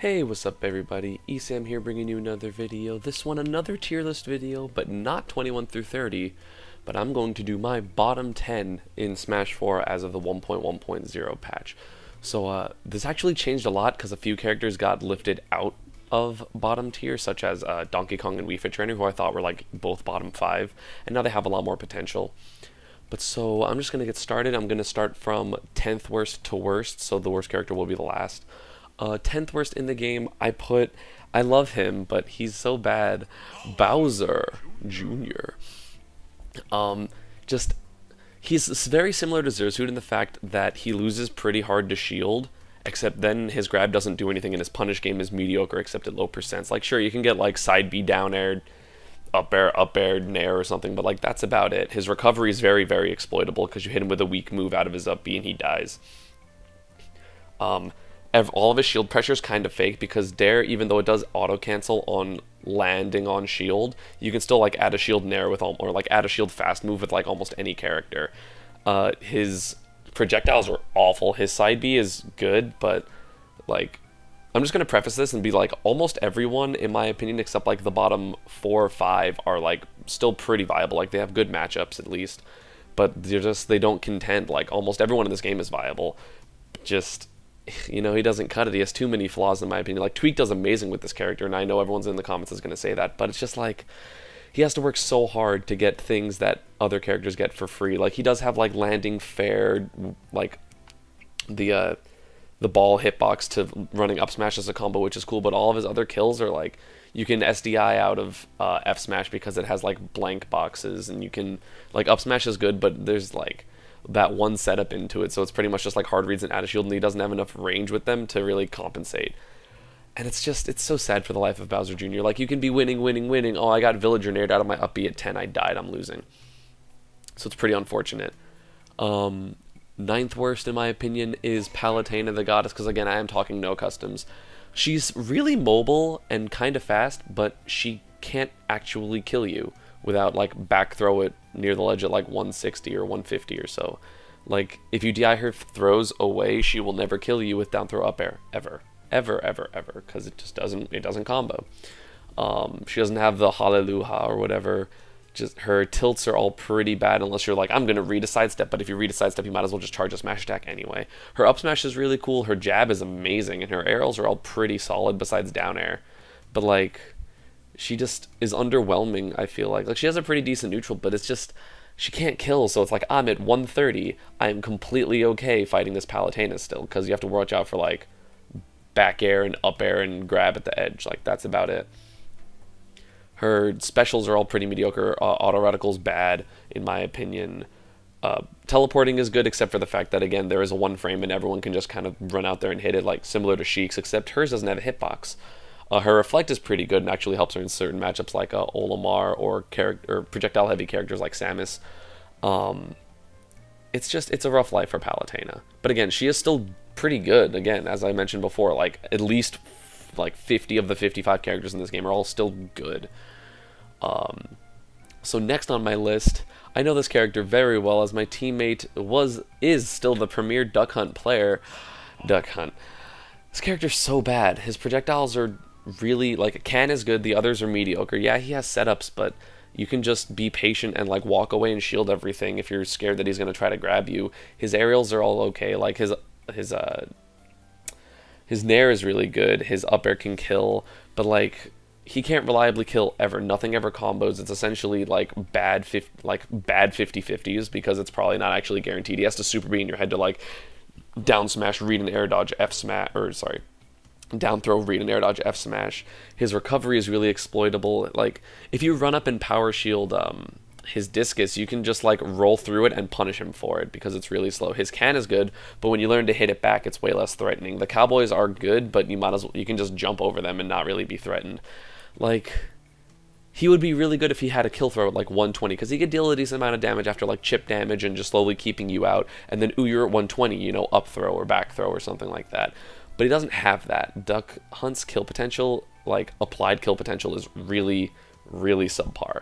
Hey, what's up everybody? ESAM here bringing you another video. This one another tier list video, but not 21 through 30, but I'm going to do my bottom 10 in Smash 4 as of the 1.1.0 patch. So this actually changed a lot because a few characters got lifted out of bottom tier, such as Donkey Kong and Wii Fit Trainer, who I thought were like both bottom 5, and now they have a lot more potential. But so I'm just going to get started. I'm going to start from 10th worst to worst, so the worst character will be the last. 10th worst in the game, I love him, but he's so bad. Bowser Jr. He's very similar to Zersuit in the fact that he loses pretty hard to shield, except then his grab doesn't do anything and his punish game is mediocre except at low percents. Like, sure, you can get like side B down aired, up air, nair or something, but like that's about it. His recovery is very, very exploitable because you hit him with a weak move out of his up B and he dies. All of his shield pressure is kind of fake because Dare, even though it does auto cancel on landing on shield, you can still like add a shield nair with or like add a shield fast move with like almost any character. His projectiles are awful. His side B is good, but like I'm just gonna preface this and be like almost everyone, in my opinion, except like the bottom 4 or 5 are like still pretty viable. Like they have good matchups at least, but they don't contend. Like almost everyone in this game is viable. Just, you know, he doesn't cut it. He has too many flaws in my opinion. Like Tweak does amazing with this character, and I know everyone's in the comments is gonna say that, but it's just like he has to work so hard to get things that other characters get for free. Like he does have like landing fair, like the ball hitbox to running up smash as a combo, which is cool, but all of his other kills are like you can SDI out of F smash because it has like blank boxes, and you can like up smash is good, but there's like that one setup into it, so it's pretty much just like hard reads and add a shield, and he doesn't have enough range with them to really compensate. And it's so sad for the life of Bowser Jr. Like you can be winning. Oh, I got villager naired out of my up B at 10. I died. I'm losing. So it's pretty unfortunate. 9th worst in my opinion is Palutena the Goddess, because again I am talking no customs. She's really mobile and kind of fast, but she can't actually kill you without like back throw it near the ledge at like 160 or 150 or so. Like if you DI her throws away, she will never kill you with down throw up air ever, because it just doesn't combo. She doesn't have the hallelujah or whatever. Just her tilts are all pretty bad unless you're like, I'm gonna read a sidestep, but if you read a sidestep you might as well just charge a smash attack anyway. Her up smash is really cool, her jab is amazing, and her aerials are all pretty solid besides down air. But like she just is underwhelming, I feel like. Like she has a pretty decent neutral, but it's just she can't kill, so it's like I'm at 130. I'm completely okay fighting this Palutena still, because you have to watch out for like back air and up air and grab at the edge. Like that's about it. Her specials are all pretty mediocre. Auto radical's bad in my opinion. Teleporting is good except for the fact that again there is a 1 frame and everyone can just kind of run out there and hit it, like similar to Sheik's, except hers doesn't have a hitbox. Her reflect is pretty good and actually helps her in certain matchups like Olimar or projectile heavy characters like Samus. It's a rough life for Palutena, but again she is still pretty good. Again, as I mentioned before, like at least like 50 of the 55 characters in this game are all still good. So next on my list, I know this character very well as my teammate is still the premier Duck Hunt player. Duck Hunt. This character's so bad. His projectiles are really, like, Can is good, the others are mediocre. Yeah, he has setups, but you can just be patient and like walk away and shield everything if you're scared that he's gonna try to grab you. His aerials are all okay. Like his nair is really good. His up air can kill, but like he can't reliably kill ever. Nothing ever combos. It's essentially like bad 50-50s because it's probably not actually guaranteed. He has to super B in your head to like down smash, read and air dodge, F smash, or sorry, down throw, read and air dodge, F smash. His recovery is really exploitable. Like if you run up and power shield his discus, you can just like roll through it and punish him for it because it's really slow. His can is good, but when you learn to hit it back, it's way less threatening. The cowboys are good, but you can just jump over them and not really be threatened. Like he would be really good if he had a kill throw at like 120, because he could deal a decent amount of damage after like chip damage and just slowly keeping you out, and then ooh, you're at 120, you know, up throw or back throw or something like that. But he doesn't have that. Duck Hunt's kill potential, like applied kill potential, is really subpar.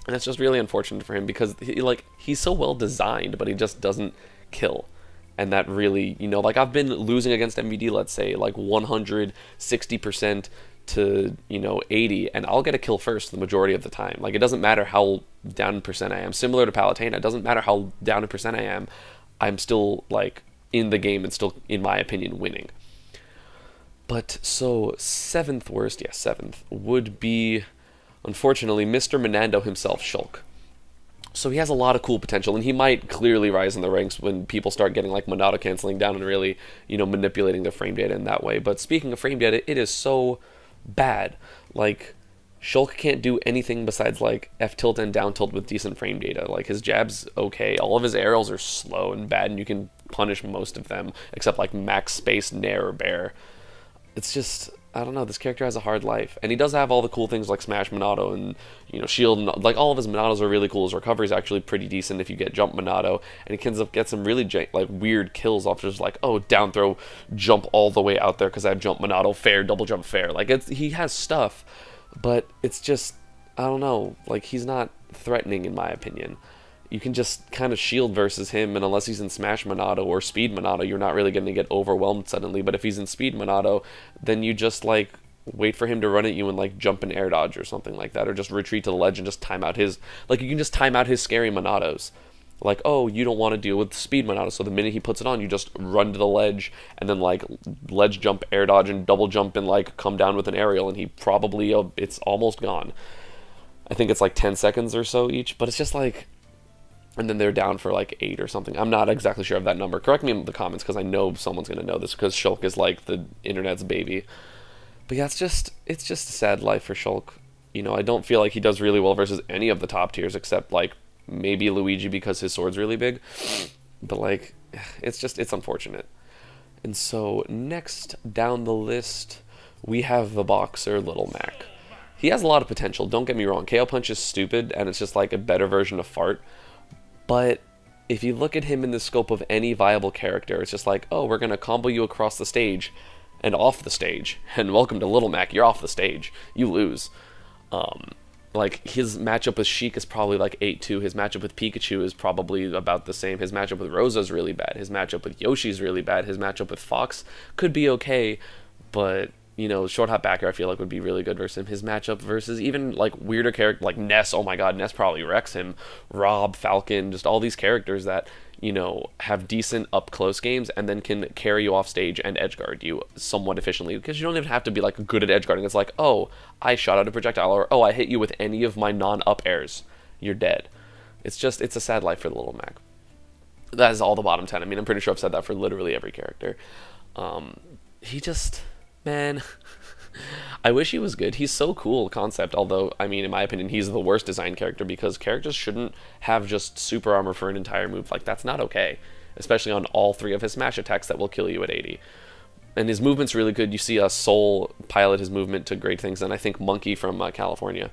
And that's just really unfortunate for him because he's so well designed, but he just doesn't kill. And that really, you know, like I've been losing against MVD, let's say, like 160% to, you know, 80, and I'll get a kill first the majority of the time. Like, it doesn't matter how down in percent I am. Similar to Palutena, it doesn't matter how down in percent I am. I'm still, like, in the game and still, in my opinion, winning. But, so, 7th worst, yeah, 7th, would be, unfortunately, Mr. Menando himself, Shulk. So he has a lot of cool potential, and he might clearly rise in the ranks when people start getting like Monado canceling down and really, you know, manipulating the frame data in that way. But speaking of frame data, it is so bad. Like, Shulk can't do anything besides like F tilt and down tilt with decent frame data. Like, his jab's okay, all of his aerials are slow and bad, and you can punish most of them, except like max space, nair, or bear. It's just, I don't know, this character has a hard life. And he does have all the cool things like Smash Monado and, you know, Shield. And, like, all of his Monados are really cool. His recovery is actually pretty decent if you get Jump Monado. And he can get some really, like, weird kills off just like, oh, down throw, jump all the way out there because I have Jump Monado, fair, double jump, fair. Like, he has stuff, but it's just, I don't know, like, he's not threatening in my opinion. You can just kind of shield versus him, and unless he's in Smash Monado or Speed Monado, you're not really going to get overwhelmed suddenly. But if he's in Speed Monado, then you just, like, wait for him to run at you and, like, jump and air dodge or something like that, or just retreat to the ledge and just time out his, like, you can just time out his scary Monados. Like, oh, you don't want to deal with Speed Monado, so the minute he puts it on, you just run to the ledge, and then, like, ledge jump, air dodge, and double jump, and, like, come down with an aerial, and he probably, it's almost gone. I think it's, like, 10 seconds or so each, but it's just, like, and then they're down for like 8 or something. I'm not exactly sure of that number. Correct me in the comments because I know someone's going to know this because Shulk is like the internet's baby. But yeah, it's just a sad life for Shulk. You know, I don't feel like he does really well versus any of the top tiers except like maybe Luigi because his sword's really big. But like, it's unfortunate. And so next down the list, we have the boxer Little Mac. He has a lot of potential, don't get me wrong. KO Punch is stupid and it's just like a better version of Fart. But if you look at him in the scope of any viable character, it's just like, oh, we're going to combo you across the stage and off the stage. And welcome to Little Mac, you're off the stage. You lose. Like, his matchup with Sheik is probably like 8-2. His matchup with Pikachu is probably about the same. His matchup with Rosa is really bad. His matchup with Yoshi is really bad. His matchup with Fox could be okay, but, you know, Short Hop Backer I feel like would be really good versus him. His matchup versus even like weirder character like Ness, oh my god, Ness probably wrecks him. Rob, Falcon, just all these characters that, you know, have decent up close games and then can carry you off stage and edgeguard you somewhat efficiently because you don't even have to be like good at edgeguarding. It's like, oh, I shot out a projectile, or oh, I hit you with any of my non-up airs. You're dead. It's a sad life for the Little Mac. That is all the bottom 10. I mean, I'm pretty sure I've said that for literally every character. He just, man, I wish he was good. He's so cool concept, although, I mean, in my opinion, he's the worst designed character because characters shouldn't have just super armor for an entire move. Like, that's not okay, especially on all 3 of his smash attacks that will kill you at 80. And his movement's really good. You see Soul pilot his movement to great things, and I think Monkey from California.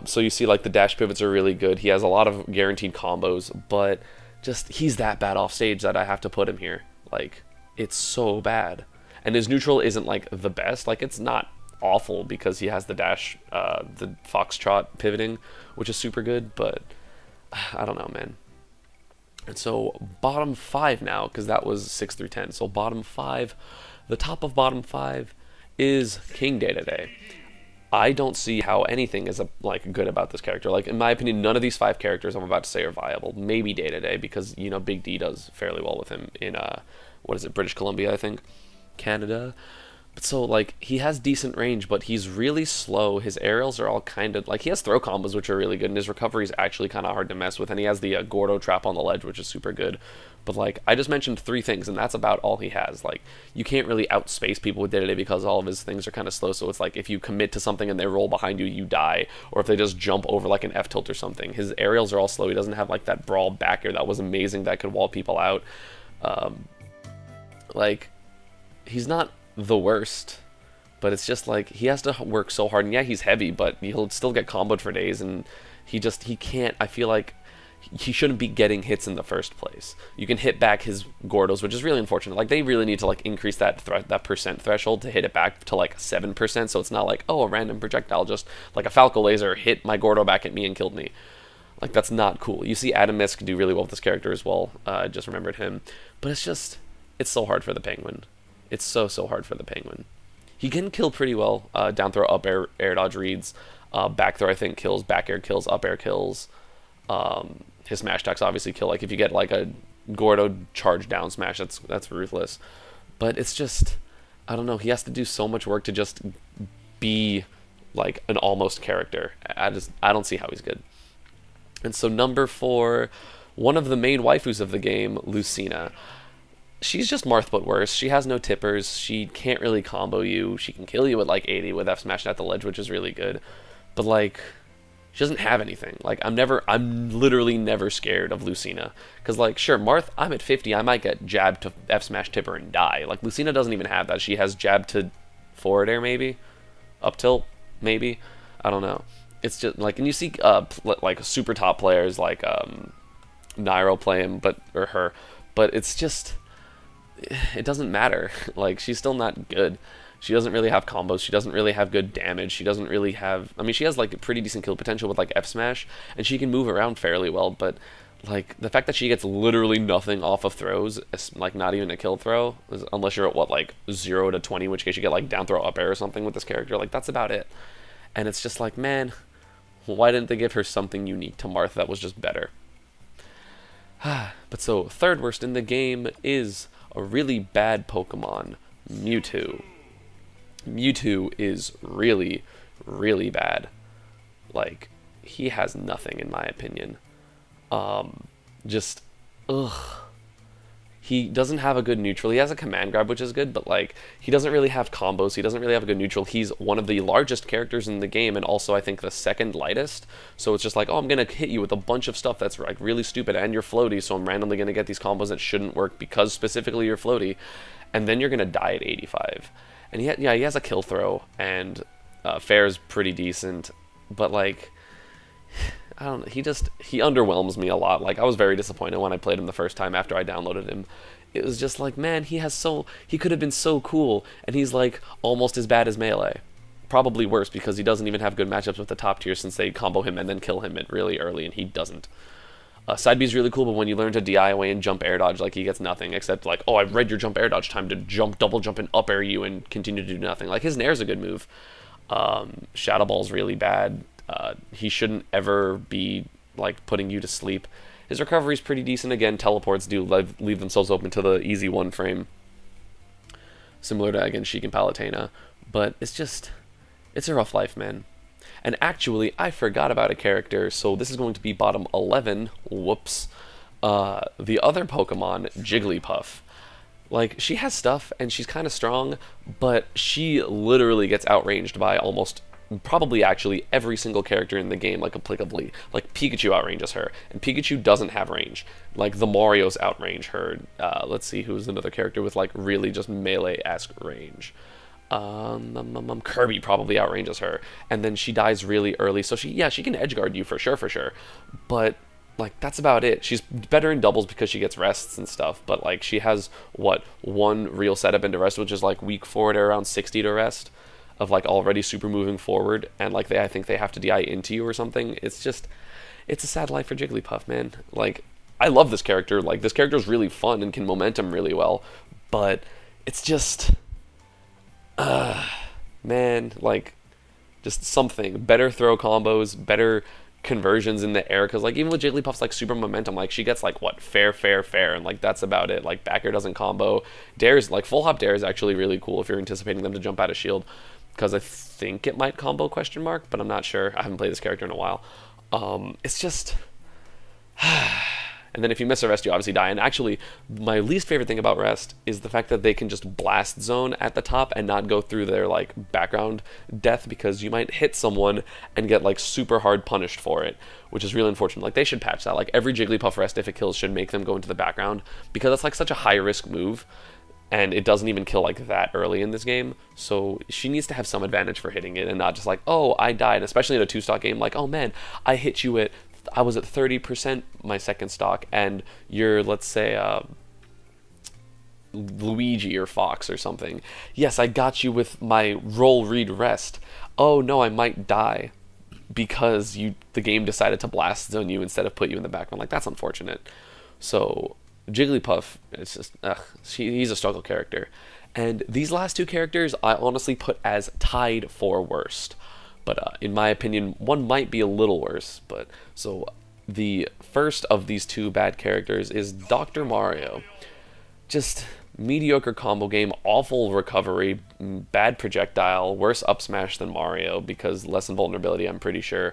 So you see, like, the dash pivots are really good. He has a lot of guaranteed combos, but just, he's that bad off stage that I have to put him here. Like, it's so bad. And his neutral isn't, like, the best. Like, it's not awful because he has the dash, the foxtrot pivoting, which is super good, but I don't know, man. And so, bottom 5 now, because that was 6 through 10. So, bottom 5, the top of bottom 5 is King Day-to-Day. I don't see how anything is, like, good about this character. Like, in my opinion, none of these 5 characters I'm about to say are viable. Maybe Day-to-Day, because, you know, Big D does fairly well with him in, what is it, British Columbia, I think? Canada. But so, like, he has decent range, but he's really slow. His aerials are all kind of, like, he has throw combos, which are really good, and his recovery is actually kind of hard to mess with, and he has the Gordo trap on the ledge, which is super good. But, like, I just mentioned 3 things, and that's about all he has. Like, you can't really outspace people with Day-to-Day because all of his things are kind of slow, so it's like, if you commit to something and they roll behind you, you die, or if they just jump over, like, an F-tilt or something. His aerials are all slow. He doesn't have, like, that brawl back air that was amazing that could wall people out. Like, he's not the worst, but it's just like he has to work so hard, and yeah, he's heavy, but he'll still get comboed for days, and he can't, I feel like he shouldn't be getting hits in the first place. You can hit back his Gordos, which is really unfortunate. Like, they really need to, like, increase that percent threshold to hit it back to, like, 7%, so it's not like, oh, a random projectile just, like a Falco laser hit my Gordo back at me and killed me. Like, that's not cool. You see Adam Misk do really well with this character as well. I just remembered him. But it's just, it's so hard for the Penguin. It's so hard for the Penguin. He can kill pretty well. Down throw, up air dodge reads. Back throw, I think, kills. Back air kills. Up air kills. His smash attacks obviously kill. Like, if you get, like, a Gordo charge down smash, that's ruthless. But it's just, I don't know. He has to do so much work to just be, like, an almost character. I don't see how he's good. And so number 4, one of the main waifus of the game, Lucina. She's just Marth but worse. She has no tippers. She can't really combo you. She can kill you at like 80 with F smash at the ledge, which is really good. But like, she doesn't have anything. Like, I'm literally never scared of Lucina. Because like, sure, Marth, I'm at 50. I might get jab to F smash tipper and die. Like, Lucina doesn't even have that. She has jab to forward air maybe, up tilt maybe. I don't know. It's just like, and you see like super top players like Nairo play him, or her, but it's just, it doesn't matter. Like, she's still not good. She doesn't really have combos. She doesn't really have good damage. She doesn't really have, I mean, she has like a pretty decent kill potential with like F smash, and she can move around fairly well, but like the fact that she gets literally nothing off of throws, like not even a kill throw, unless you're at what, like 0 to 20, in which case you get like down throw up air or something with this character, like that's about it. And it's just like, man, why didn't they give her something unique to Marth that was just better? But so, third worst in the game is a really bad Pokemon, Mewtwo. Mewtwo is really, really bad. Like, he has nothing in my opinion. Just, ugh. He doesn't have a good neutral. He has a command grab, which is good, but like, he doesn't really have combos. He doesn't really have a good neutral. He's one of the largest characters in the game, and also I think the second lightest. So it's just like, oh, I'm gonna hit you with a bunch of stuff that's like really stupid, and you're floaty, so I'm randomly gonna get these combos that shouldn't work because specifically you're floaty, and then you're gonna die at 85. And he has a kill throw, and fair's pretty decent, but like, I don't know, he underwhelms me a lot. Like, I was very disappointed when I played him the first time after I downloaded him. It was just like, man, he could have been so cool, and he's like almost as bad as Melee. Probably worse, because he doesn't even have good matchups with the top tier, since they combo him and then kill him really early, and he doesn't. Side B is really cool, but when you learn to DI away and jump air dodge, like, he gets nothing, except like, oh, I've read your jump air dodge time to jump, double jump, and up air you and continue to do nothing. Like, his nair's a good move. Shadow Ball's really bad. He shouldn't ever be like putting you to sleep. His recovery's pretty decent. Again, teleports do leave themselves open to the easy one frame, similar to, again, Shulk and Palutena. But it's a rough life, man. And actually, I forgot about a character, so this is going to be bottom 11. Whoops. The other Pokemon, Jigglypuff. Like, she has stuff, and she's kind of strong, but she literally gets outranged by almost, probably actually, every single character in the game, like, applicably. Like, Pikachu outranges her, and Pikachu doesn't have range. Like, the Marios outrange her. Let's see, who's another character with, like, really just melee-esque range. Kirby probably outranges her, and then she dies really early, so she can edgeguard you for sure, but like, that's about it. She's better in doubles because she gets rests and stuff, but like, she has what, one real setup into rest, which is like weak forward or around 60 to rest, of like already super moving forward, and like I think they have to DI into you or something. It's a sad life for Jigglypuff, man. Like, I love this character. Like, this character is really fun and can momentum really well, but it's just, man, like, just something. Better throw combos, better conversions in the air, because like, even with Jigglypuff's like super momentum, like, she gets like what, fair, and like, that's about it. Like, back air doesn't combo. Dares, like, full hop dare is actually really cool if you're anticipating them to jump out of shield, because I think it might combo, question mark, but I'm not sure. I haven't played this character in a while. It's just and then if you miss a rest, you obviously die. And actually, my least favorite thing about rest is the fact that they can just blast zone at the top and not go through their like background death, because you might hit someone and get like super hard punished for it, which is really unfortunate. Like, they should patch that. Like, every Jigglypuff rest, if it kills, should make them go into the background, because that's like such a high risk move, and it doesn't even kill like that early in this game. So she needs to have some advantage for hitting it, and not just like, oh, I died, especially in a 2-stock game. Like, oh man, I was at 30% my second stock, and you're, let's say, Luigi or Fox or something. Yes, I got you with my roll, read, rest. Oh no, I might die. because the game decided to blast zone you instead of put you in the background. Like, that's unfortunate. So Jigglypuff, it's just he's a struggle character. And these last two characters I honestly put as tied for worst. But in my opinion, one might be a little worse. But so the first of these two bad characters is Dr. Mario. Just mediocre combo game, awful recovery, bad projectile, worse up smash than Mario because less invulnerability, I'm pretty sure.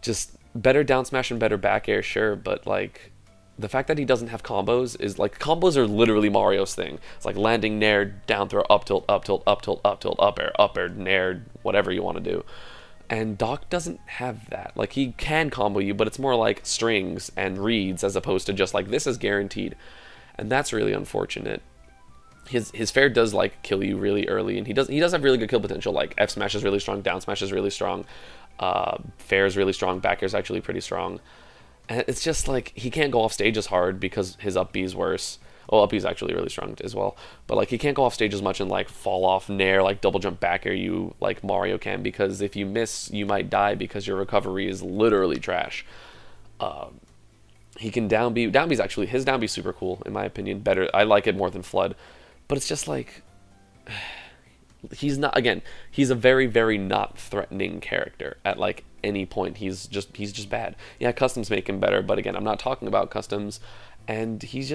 Just better down smash and better back air, sure, but like the fact that he doesn't have combos is like, combos are literally Mario's thing. It's like landing, nair, down throw, up tilt, up tilt, up tilt, up tilt, up air, nair, whatever you want to do. And Doc doesn't have that. Like, he can combo you, but it's more like strings and reads as opposed to just like, this is guaranteed. And that's really unfortunate. His fair does like kill you really early, and he does have really good kill potential. Like, F smash is really strong, down smash is really strong, fair is really strong, back air is actually pretty strong. And it's just like, he can't go off stage as hard because his up B is worse. Well, up B is actually really strong as well, but like, he can't go off stage as much and like fall off nair, like double jump back air you like Mario can, because if you miss, you might die because your recovery is literally trash. He can down B. Down B is actually, his down B is super cool in my opinion. Better, I like it more than Flood, but it's just like, he's not, again, he's a very, very not threatening character at like any point. He's just bad. Yeah, customs make him better, but again, I'm not talking about customs, and he's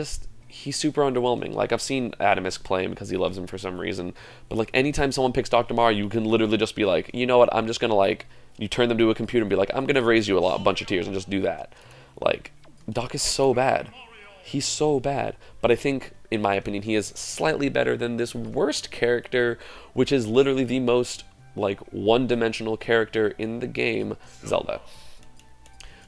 super underwhelming. Like, I've seen Atomisk play him because he loves him for some reason, but like, anytime someone picks Dr. Mario, you can literally just be like, you know what, I'm just gonna like, you turn them to a computer and be like, I'm gonna raise you a bunch of tiers and just do that. Like, Doc is so bad. He's so bad. But I think, in my opinion, he is slightly better than this worst character, which is literally the most like one-dimensional character in the game, Zelda.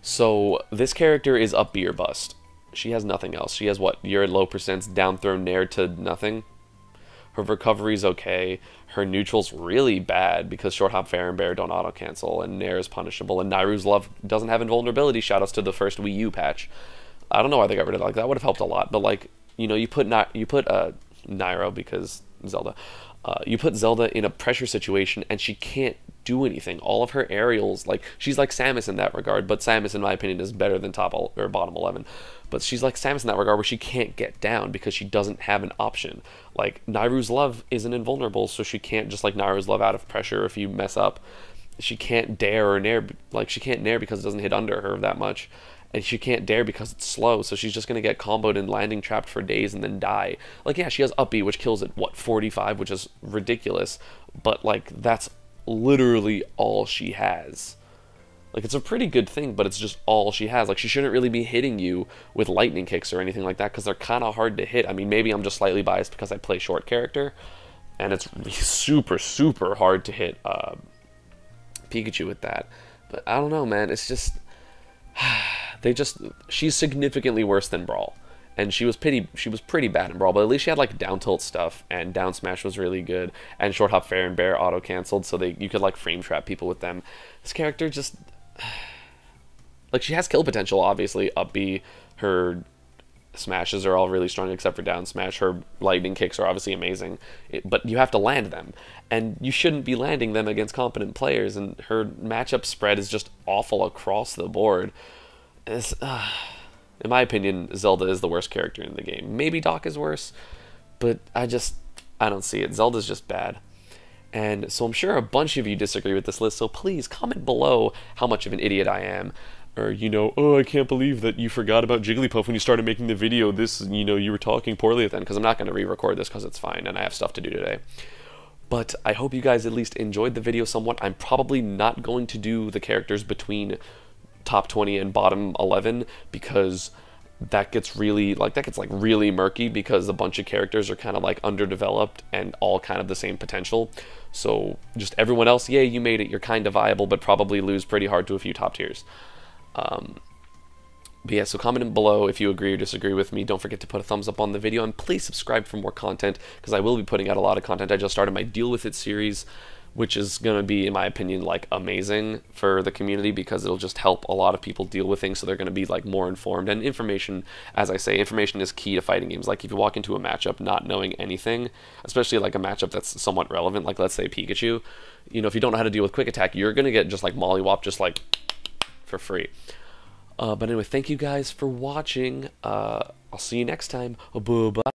So this character is up B or bust. She has nothing else. She has what? You're at low percents, down throw nair to nothing. Her recovery's okay. Her neutral's really bad because short hop, fair, and bear don't auto cancel, and nair is punishable. And Nairu's love doesn't have invulnerability. Shoutouts to the first Wii U patch. I don't know why they got rid of it. Like, that would have helped a lot. But like, you know, you put Nairo because Zelda. You put Zelda in a pressure situation and she can't do anything. All of her aerials, like, she's like Samus in that regard, but Samus, in my opinion, is better than or bottom 11. But she's like Samus in that regard where she can't get down because she doesn't have an option. Like, Nairu's love isn't invulnerable, so she can't just like Nairu's love out of pressure if you mess up. She can't dare or nair, like, she can't nair because it doesn't hit under her that much. And she can't dare because it's slow, so she's just going to get comboed and landing trapped for days and then die. Like, yeah, she has up B, which kills at, what, 45, which is ridiculous. But, like, that's literally all she has. Like, it's a pretty good thing, but it's just all she has. Like, she shouldn't really be hitting you with lightning kicks or anything like that, because they're kind of hard to hit. I mean, maybe I'm just slightly biased because I play short character, and it's super, super hard to hit Pikachu with that. But I don't know, man. It's just... she's significantly worse than Brawl, and she was pretty bad in Brawl, but at least she had like down tilt stuff, and down smash was really good, and short hop, fair, and bear auto canceled, so you could like frame trap people with them. This character just like, she has kill potential, obviously. Up B, her smashes are all really strong except for down smash. Her lightning kicks are obviously amazing, but you have to land them, and you shouldn't be landing them against competent players, and her matchup spread is just awful across the board. In my opinion, Zelda is the worst character in the game. Maybe Doc is worse, but I don't see it. Zelda's just bad. And so I'm sure a bunch of you disagree with this list, so please comment below how much of an idiot I am. Or, you know, oh, I can't believe that you forgot about Jigglypuff when you started making the video. This, you know, you were talking poorly then, because I'm not going to re-record this because it's fine, and I have stuff to do today. But I hope you guys at least enjoyed the video somewhat. I'm probably not going to do the characters between top 20 and bottom 11, because that gets really really murky, because a bunch of characters are kind of like underdeveloped and all kind of the same potential. So just everyone else, yay, you made it, you're kind of viable, but probably lose pretty hard to a few top tiers. But yeah, so comment below if you agree or disagree with me. Don't forget to put a thumbs up on the video, and please subscribe for more content, because I will be putting out a lot of content. I just started my Deal With It series, which is going to be, in my opinion, like amazing for the community, because it'll just help a lot of people deal with things, so they're going to be like more informed. And information, as I say, information is key to fighting games. Like if you walk into a matchup not knowing anything, especially like a matchup that's somewhat relevant, like let's say Pikachu, you know, if you don't know how to deal with quick attack, you're going to get just like mollywop just like for free. But anyway, thank you guys for watching. I'll see you next time. Bye-bye.